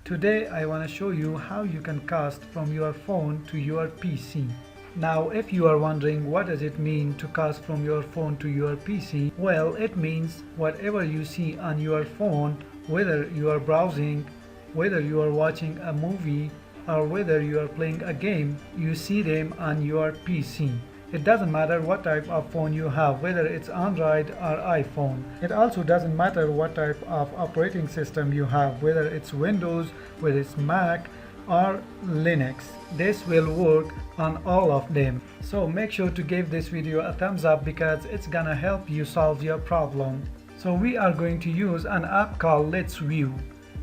Today I want to show you how you can cast from your phone to your PC. Now if you are wondering what does it mean to cast from your phone to your PC, well, it means whatever you see on your phone, whether you are browsing, whether you are watching a movie, or whether you are playing a game, you see them on your PC. It doesn't matter what type of phone you have, whether it's Android or iPhone. It also doesn't matter what type of operating system you have, whether it's Windows, whether it's Mac or Linux. This will work on all of them. So make sure to give this video a thumbs up because it's gonna help you solve your problem. So we are going to use an app called LetsView.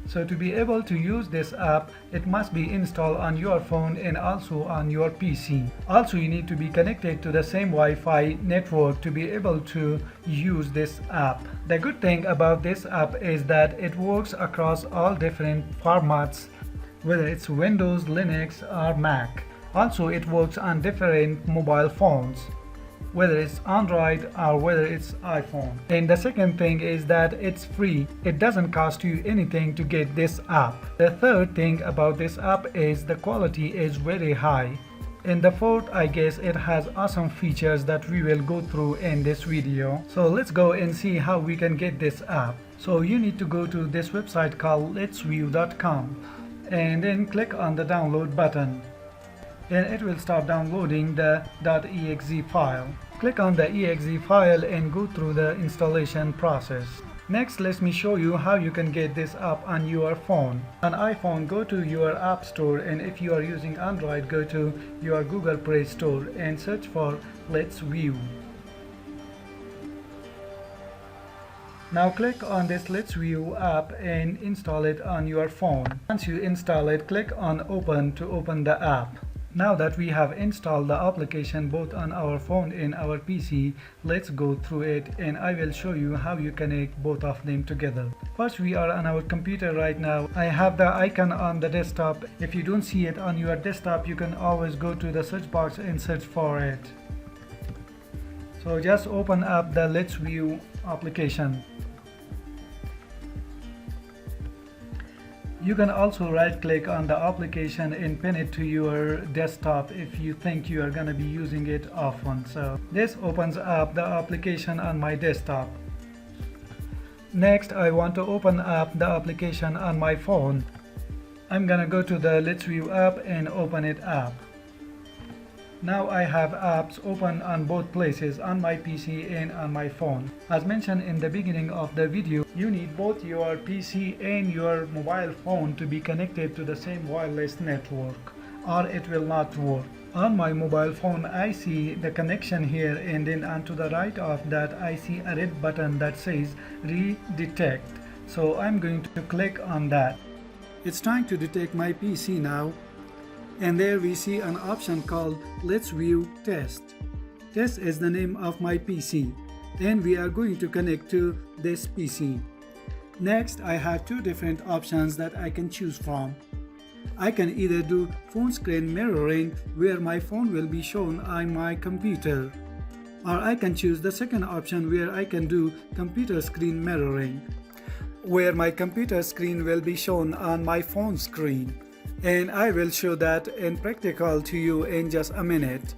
So to be able to use this app, it must be installed on your phone and also on your PC. Also, you need to be connected to the same Wi-Fi network to be able to use this app. The good thing about this app is that it works across all different formats, whether it's Windows, Linux or Mac. Also, it works on different mobile phones, whether it's Android or whether it's iPhone. And the second thing is that it's free. It doesn't cost you anything to get this app. The third thing about this app is the quality is very high. And the fourth, I guess, it has awesome features that we will go through in this video. So let's go and see how we can get this app. So you need to go to this website called LetsView.com and then click on the download button. Then it will start downloading the .exe file. Click on the exe file and go through the installation process. Next, let me show you how you can get this app on your phone. On iPhone, go to your App Store, and if you are using Android, go to your Google Play Store and search for LetsView. Now click on this LetsView app and install it on your phone. Once you install it, click on Open to open the app. Now that we have installed the application both on our phone and our PC, let's go through it and I will show you how you connect both of them together. First, we are on our computer right now. I have the icon on the desktop. If you don't see it on your desktop, you can always go to the search box and search for it. So just open up the LetsView application. You can also right click on the application and pin it to your desktop if you think you are going to be using it often. So this opens up the application on my desktop. Next, I want to open up the application on my phone. I'm going to go to the LetsView app and open it up. Now I have apps open on both places, on my PC and on my phone. As mentioned in the beginning of the video, you need both your PC and your mobile phone to be connected to the same wireless network, or it will not work. On my mobile phone, I see the connection here, and then onto the right of that I see a red button that says redetect. So I'm going to click on that. It's trying to detect my PC now. And there we see an option called LetsView Test. Test is the name of my PC, and we are going to connect to this PC. Next, I have two different options that I can choose from. I can either do phone screen mirroring, where my phone will be shown on my computer, or I can choose the second option where I can do computer screen mirroring, where my computer screen will be shown on my phone screen. And I will show that in practical to you in just a minute.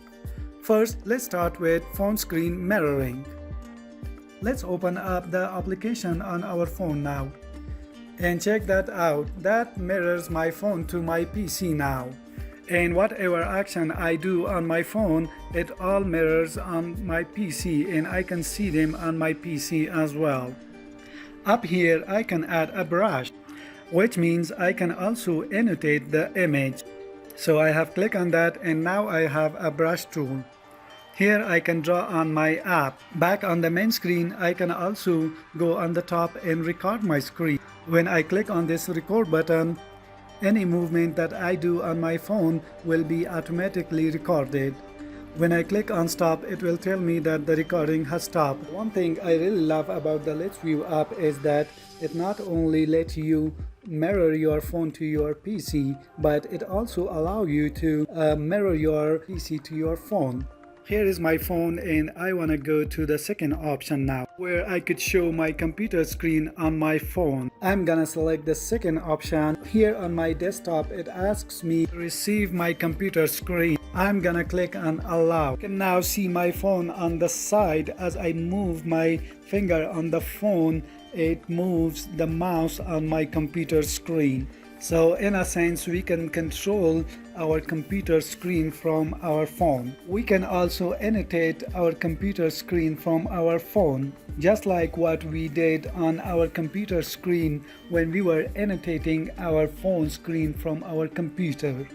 First, let's start with phone screen mirroring. Let's open up the application on our phone now and check that out. That mirrors my phone to my PC now, and whatever action I do on my phone, it all mirrors on my PC, and I can see them on my PC as well. Up here I can add a brush, which means I can also annotate the image. So I have clicked on that, and now I have a brush tool. Here I can draw on my app. Back on the main screen, I can also go on the top and record my screen. When I click on this record button, any movement that I do on my phone will be automatically recorded. When I click on stop, it will tell me that the recording has stopped. One thing I really love about the LetsView app is that it not only lets you mirror your phone to your PC, but it also allows you to mirror your PC to your phone. Here is my phone and I want to go to the second option now where I could show my computer screen on my phone. I'm gonna select the second option. Here on my desktop it asks me to receive my computer screen. I'm gonna click on allow. I can now see my phone on the side. As I move my finger on the phone, it moves the mouse on my computer screen. So in a sense, we can control our computer screen from our phone. We can also annotate our computer screen from our phone, just like what we did on our computer screen when we were annotating our phone screen from our computer.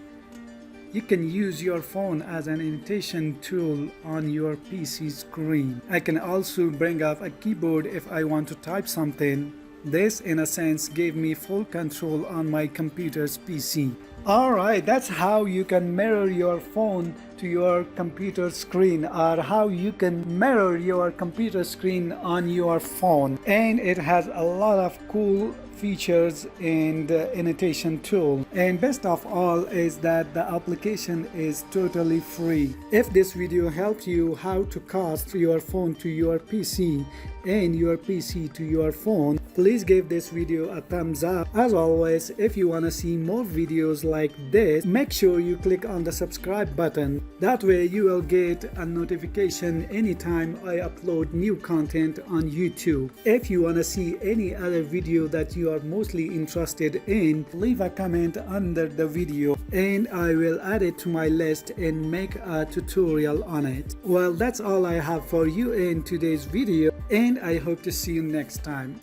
You can use your phone as an annotation tool on your PC screen. I can also bring up a keyboard if I want to type something. This, in a sense, gave me full control on my computer's PC. Alright, that's how you can mirror your phone to your computer screen, or how you can mirror your computer screen on your phone. And it has a lot of cool features in the annotation tool, and best of all is that the application is totally free. If this video helped you how to cast your phone to your PC and your PC to your phone, please give this video a thumbs up. As always, if you want to see more videos like this, make sure you click on the subscribe button. That way you will get a notification anytime I upload new content on YouTube. If you want to see any other video that you are mostly interested in, leave a comment under the video and I will add it to my list and make a tutorial on it. Well, that's all I have for you in today's video, and I hope to see you next time.